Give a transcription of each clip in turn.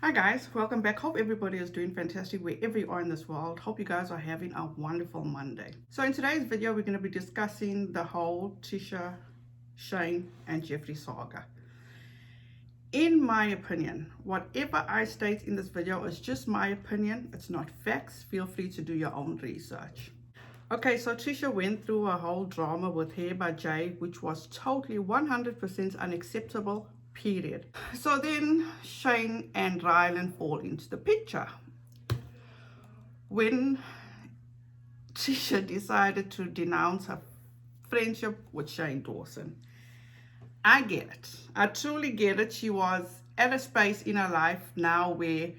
Hi guys, welcome back. Hope everybody is doing fantastic wherever you are in this world. Hope you guys are having a wonderful Monday. So in today's video, we're going to be discussing the whole Trisha, Shane, and Jeffree saga. In my opinion, whatever I state in this video is just my opinion. It's not facts. Feel free to do your own research. Okay, so Trisha went through a whole drama with Hair by Jay, which was totally 100% unacceptable, period. So then Shane and Ryland fall into the picture. When Trisha decided to denounce her friendship with Shane Dawson, I get it. I truly get it. She was at a space in her life now where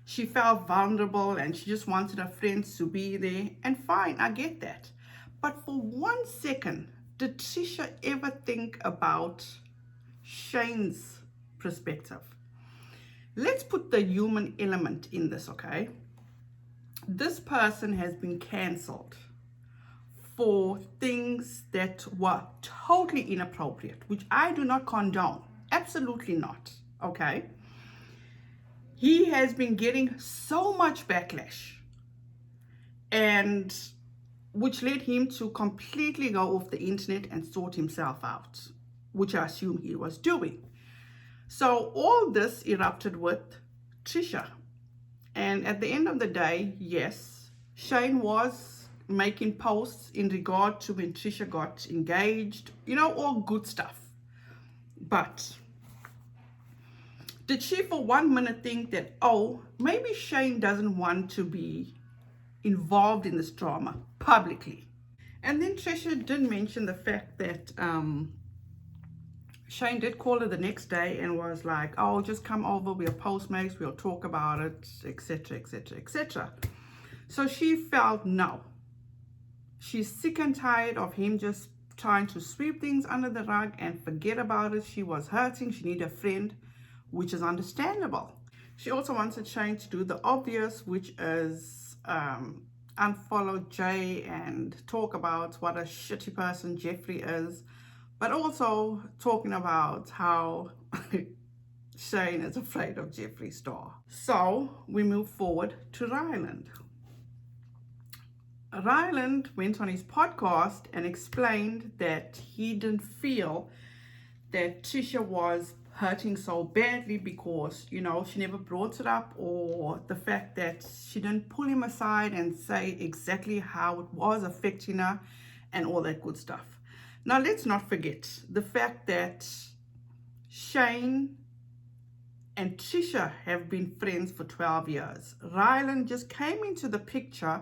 she felt vulnerable and she just wanted her friends to be there. And fine, I get that. But for 1 second, did Trisha ever think about Shane's perspective? Let's put the human element in this, okay? This person has been cancelled for things that were totally inappropriate, which I do not condone. Absolutely not, okay? He has been getting so much backlash, and which led him to completely go off the internet and sort himself out, which I assume he was doing. So all this erupted with Trisha. And at the end of the day, yes, Shane was making posts in regard to when Trisha got engaged, all good stuff. But did she for 1 minute think that, oh, maybe Shane doesn't want to be involved in this drama publicly? And then Trisha did mention the fact that Shane did call her the next day and was like, oh, just come over, we'll postmates, we'll talk about it, etc., etc., etc. So she felt no. She's sick and tired of him just trying to sweep things under the rug and forget about it. She was hurting. She needed a friend, which is understandable. She also wanted Shane to do the obvious, which is unfollow Jay and talk about what a shitty person Jeffree is, but also talking about how Shane is afraid of Jeffree Star. So we move forward to Ryland. Ryland went on his podcast and explained that he didn't feel that Trisha was hurting so badly because, she never brought it up, or the fact that she didn't pull him aside and say exactly how it was affecting her and all that good stuff. Now, let's not forget the fact that Shane and Trisha have been friends for 12 years. Ryland just came into the picture,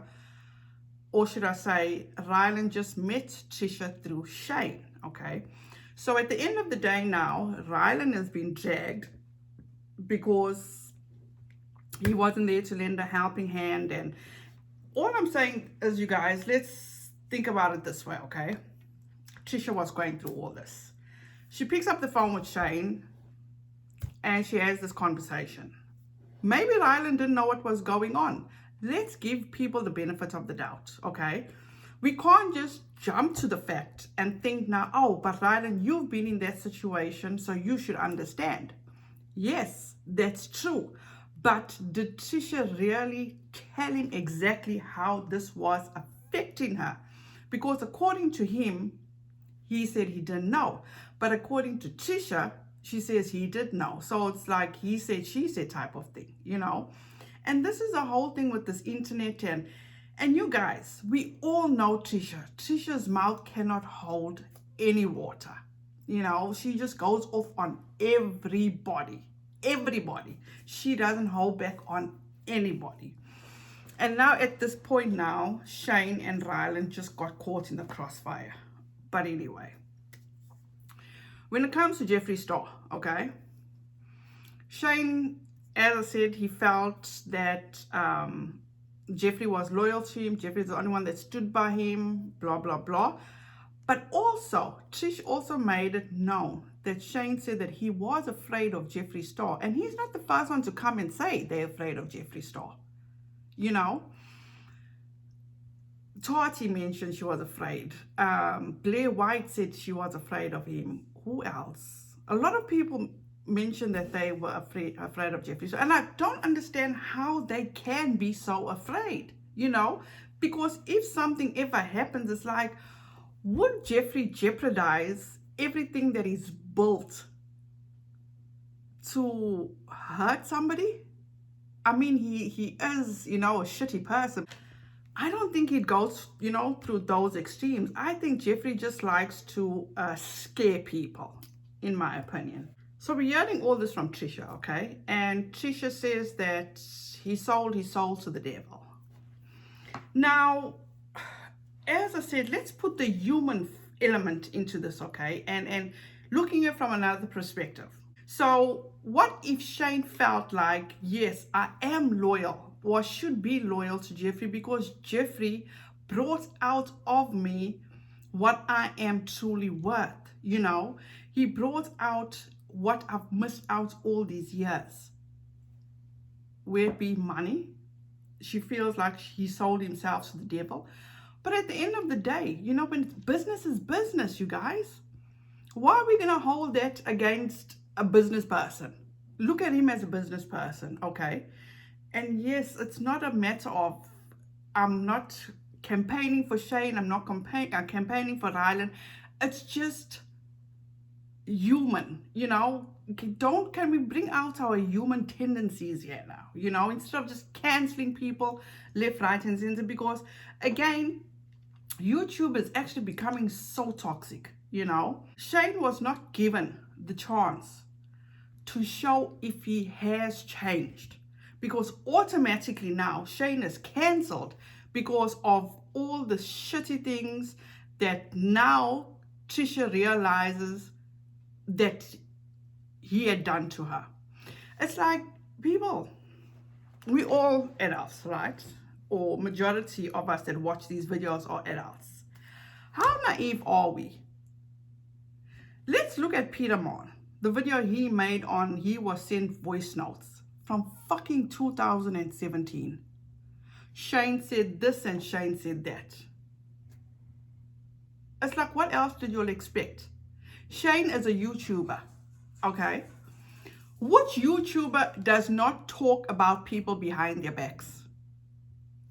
or should I say, Ryland just met Trisha through Shane, okay? So at the end of the day now, Ryland has been dragged because he wasn't there to lend a helping hand. And all I'm saying is, you guys, let's think about it this way, okay? Trisha was going through all this. She picks up the phone with Shane and she has this conversation. Maybe Ryland didn't know what was going on. Let's give people the benefit of the doubt, okay? We can't just jump to the fact and think now, oh, but Ryland, you've been in that situation, so you should understand. Yes, that's true. But did Trisha really tell him exactly how this was affecting her? Because according to him, he said he didn't know. But according to Trisha, she says he did know. So it's like he said, she said type of thing, And this is the whole thing with this internet. And you guys, we all know Trisha. Trisha's mouth cannot hold any water. She just goes off on everybody. Everybody. She doesn't hold back on anybody. And now at this point now, Shane and Ryland just got caught in the crossfire. But anyway, when it comes to Jeffree Star, okay, Shane, as I said, he felt that Jeffree was loyal to him. Jeffree's the only one that stood by him, blah, blah, blah. But also, Trish also made it known that Shane said that he was afraid of Jeffree Star. And he's not the first one to come and say they're afraid of Jeffree Star. Tati mentioned she was afraid. Blair White said she was afraid of him. Who else? A lot of people mentioned that they were afraid of Jeffree. So, and I don't understand how they can be so afraid, because if something ever happens, it's like, would Jeffree jeopardize everything that is built to hurt somebody? I mean, he is, a shitty person. I don't think he goes, through those extremes. I think Jeffree just likes to scare people, in my opinion. So we're hearing all this from Trisha, okay? And Trisha says that he sold his soul to the devil. Now, as I said, let's put the human element into this, okay? And looking at it from another perspective. So what if Shane felt like, yes, I am loyal, or should be loyal to Jeffree, because Jeffree brought out of me what I am truly worth, He brought out what I've missed out all these years. Where it be money, she feels like he sold himself to the devil. But at the end of the day, when business is business, you guys, why are we going to hold that against a business person? Look at him as a business person, okay? And yes, it's not a matter of, I'm not campaigning for Shane, I'm not campaigning for Ryland. It's just human, can we bring out our human tendencies here now, instead of just canceling people left, right, and center? Because again, YouTube is actually becoming so toxic, Shane was not given the chance to show if he has changed, because automatically now Shane is cancelled because of all the shitty things that now Trisha realizes that he had done to her. It's like, people, we all adults, right? Or majority of us that watch these videos are adults. How naive are we? Let's look at Peter Mon. The video he made on he was sent voice notes from fucking 2017. Shane said this and Shane said that. It's like, what else did you all expect? Shane is a YouTuber, okay? Which YouTuber does not talk about people behind their backs?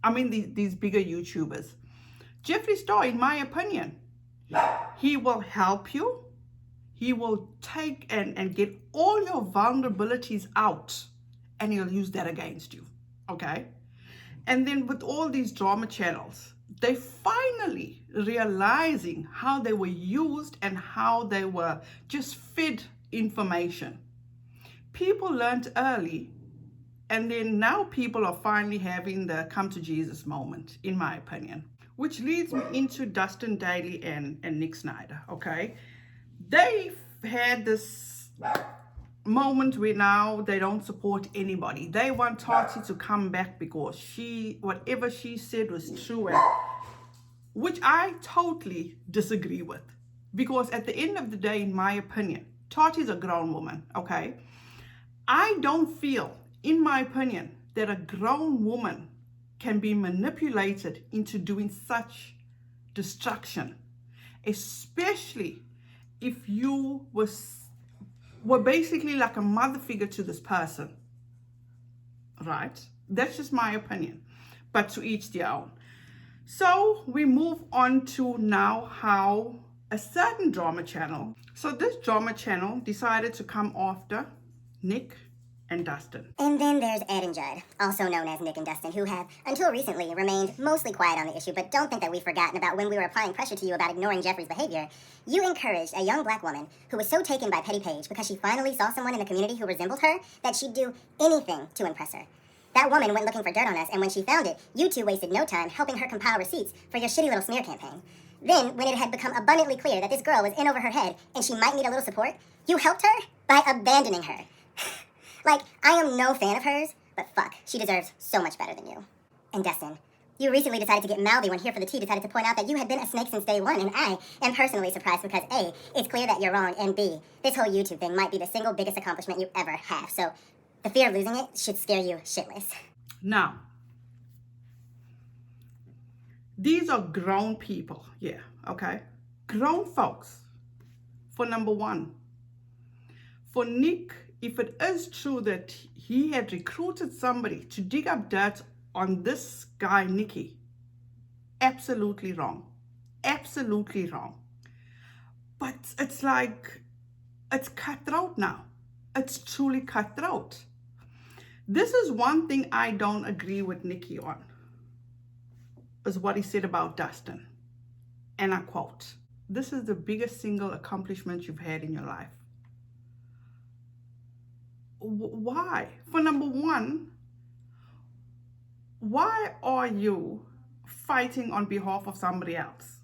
I mean, these bigger YouTubers. Jeffree Star, in my opinion, he will help you. He will take and get all your vulnerabilities out, and he'll use that against you, okay? And then with all these drama channels, they finally realizing how they were used and how they were just fed information. People learned early, and then now people are finally having the come to Jesus moment, in my opinion. Which leads me into Dustin Daly and Nick Snyder, okay? They've had this moment where now they don't support anybody. They want Tati to come back because whatever she said was true, which I totally disagree with. Because at the end of the day, in my opinion, Tati's a grown woman, okay? I don't feel, in my opinion, that a grown woman can be manipulated into doing such destruction, especially if you were basically like a mother figure to this person, right? That's just my opinion, but to each their own. So we move on to now how a certain drama channel, so this drama channel decided to come after Nick and Dustin. And then there's Ed and Judd, also known as Nick and Dustin, who have, until recently, remained mostly quiet on the issue, but don't think that we've forgotten about when we were applying pressure to you about ignoring Jeffree's behavior. You encouraged a young black woman who was so taken by Petty Page because she finally saw someone in the community who resembled her that she'd do anything to impress her. That woman went looking for dirt on us, and when she found it, you two wasted no time helping her compile receipts for your shitty little smear campaign. Then, when it had become abundantly clear that this girl was in over her head and she might need a little support, you helped her by abandoning her. Like, I am no fan of hers, but fuck, she deserves so much better than you. And Dustin, you recently decided to get mouthy when Here for the Tea decided to point out that you had been a snake since day one, and I am personally surprised because A, it's clear that you're wrong, and B, this whole YouTube thing might be the single biggest accomplishment you ever have, so the fear of losing it should scare you shitless. Now, these are grown people, yeah, okay? Grown folks, for number one. For Nick, if it is true that he had recruited somebody to dig up dirt on this guy, Nikki, absolutely wrong. Absolutely wrong. But it's like, it's cutthroat now. It's truly cutthroat. This is one thing I don't agree with Nikki on, is what he said about Dustin. And I quote, "This is the biggest single accomplishment you've had in your life." Why? For number one, why are you fighting on behalf of somebody else?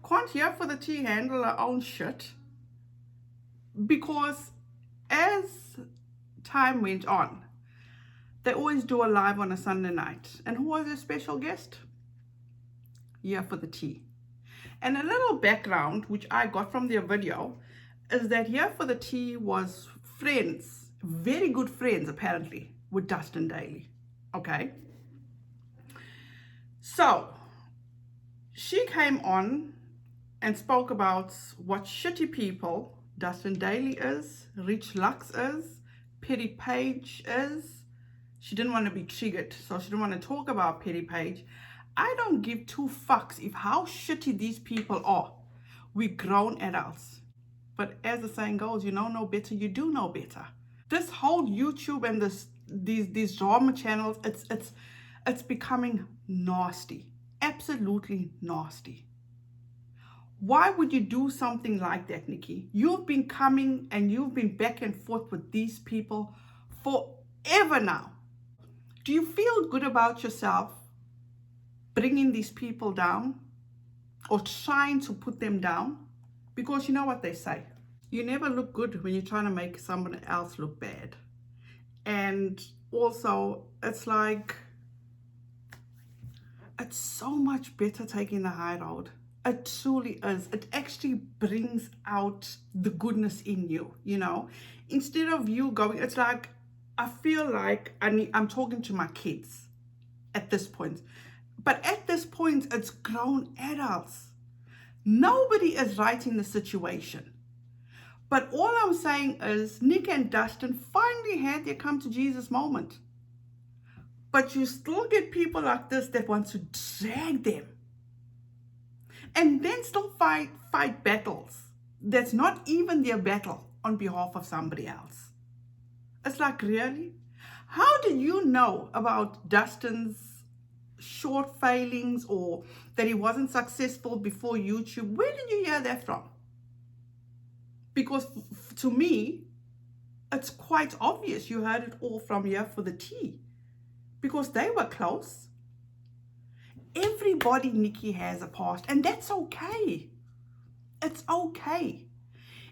Can't Here for the Tea handle her own shit? Because as time went on, they always do a live on a Sunday night. And who was their special guest? Here for the Tea. And a little background, which I got from their video, is that Here for the Tea was friends, very good friends apparently, with Dustin Daly. Okay? So, she came on and spoke about what shitty people Dustin Daly is, Rich Lux is, Petty Page is. She didn't want to be triggered, so she didn't want to talk about Petty Page. I don't give two fucks if how shitty these people are. We're grown adults. But as the saying goes, you know no better, you do know better. This whole YouTube and these drama channels, it's becoming nasty. Absolutely nasty. Why would you do something like that, Nikki? You've been coming and you've been back and forth with these people forever now. Do you feel good about yourself bringing these people down or trying to put them down? Because you know what they say. You never look good when you're trying to make someone else look bad. And also, it's like, it's so much better taking the high road. It truly is. It actually brings out the goodness in you, you know. Instead of you going, it's like, I feel like I'm talking to my kids at this point. But at this point, it's grown adults. Nobody is right in the situation. But all I'm saying is Nick and Dustin finally had their come to Jesus moment. But you still get people like this that want to drag them. And then still fight battles that's not even their battle on behalf of somebody else. It's like, really? How do you know about Dustin's short failings or that he wasn't successful before YouTube? Where did you hear that from? Because to me, it's quite obvious you heard it all from Here for the Tea. Because they were close. Everybody, Nikki, has a past, and that's okay. It's okay.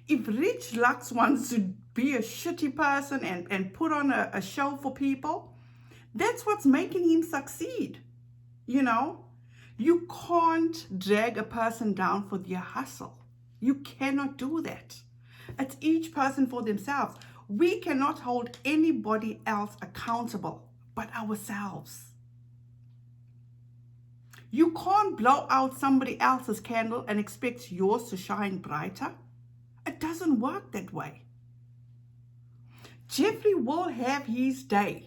If Rich Lux wants to be a shitty person and put on a show for people, that's what's making him succeed. You know, you can't drag a person down for their hustle. You cannot do that. It's each person for themselves. We cannot hold anybody else accountable but ourselves. You can't blow out somebody else's candle and expect yours to shine brighter. It doesn't work that way. Jeffree will have his day.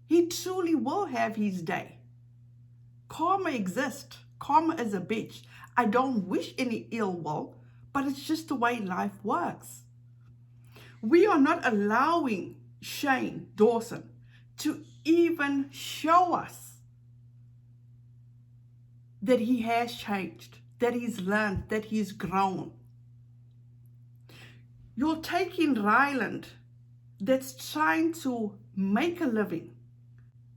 He truly will have his day. Karma exists. Karma is a bitch. I don't wish any ill will, but it's just the way life works. We are not allowing Shane Dawson to even show us that he has changed, that he's learned, that he's grown. You're taking Ryland that's trying to make a living,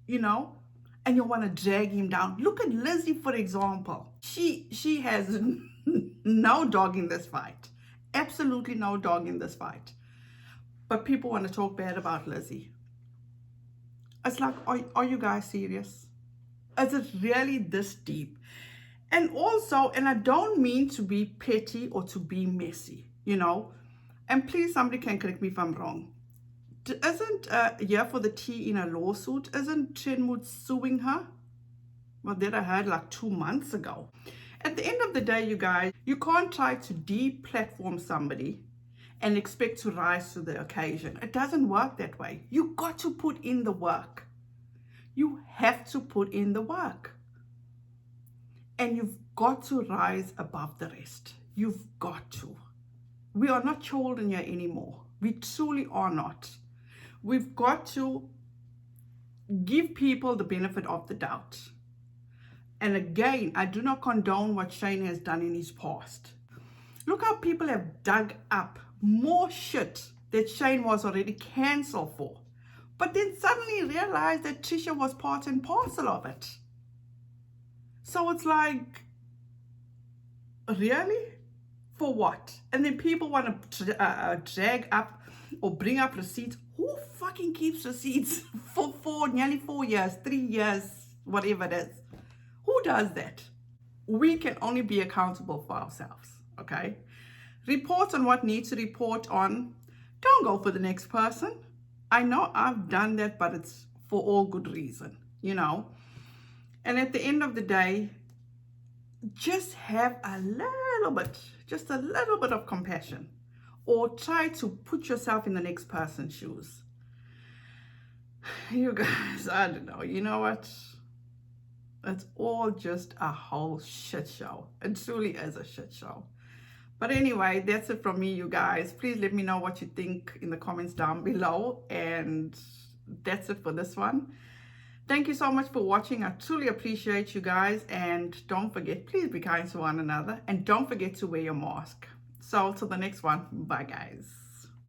you know, and you want to drag him down. Look at Lizzie, for example. She has no dog in this fight. Absolutely no dog in this fight. But people want to talk bad about Lizzie. It's like, are you guys serious? Is it really this deep? And also, and I don't mean to be petty or to be messy, you know, and please, somebody can correct me if I'm wrong. Isn't Here for the Tea in a lawsuit? Isn't Chenwood suing her? Well, that I heard like 2 months ago. At the end of the day, you guys, you can't try to deplatform somebody and expect to rise to the occasion. It doesn't work that way. You got to put in the work. You have to put in the work. And you've got to rise above the rest. You've got to. We are not children here anymore. We truly are not. We've got to give people the benefit of the doubt. And again, I do not condone what Shane has done in his past. Look how people have dug up more shit that Shane was already cancelled for. But then suddenly realized that Trisha was part and parcel of it. So it's like, really? For what? And then people want to drag up or bring up receipts. Who fucking keeps receipts for nearly 4 years, 3 years, whatever it is? Who does that? We can only be accountable for ourselves, okay? Report on what needs to report on. Don't go for the next person. I know I've done that, but it's for all good reason, you know? And at the end of the day, just have a little bit, just a little bit of compassion, or try to put yourself in the next person's shoes. You guys, I don't know, you know what? It's all just a whole shit show. It truly is a shit show. But anyway, that's it from me, you guys. Please let me know what you think in the comments down below. And that's it for this one. Thank you so much for watching. I truly appreciate you guys. And don't forget, please be kind to one another. And don't forget to wear your mask. So till the next one, bye guys.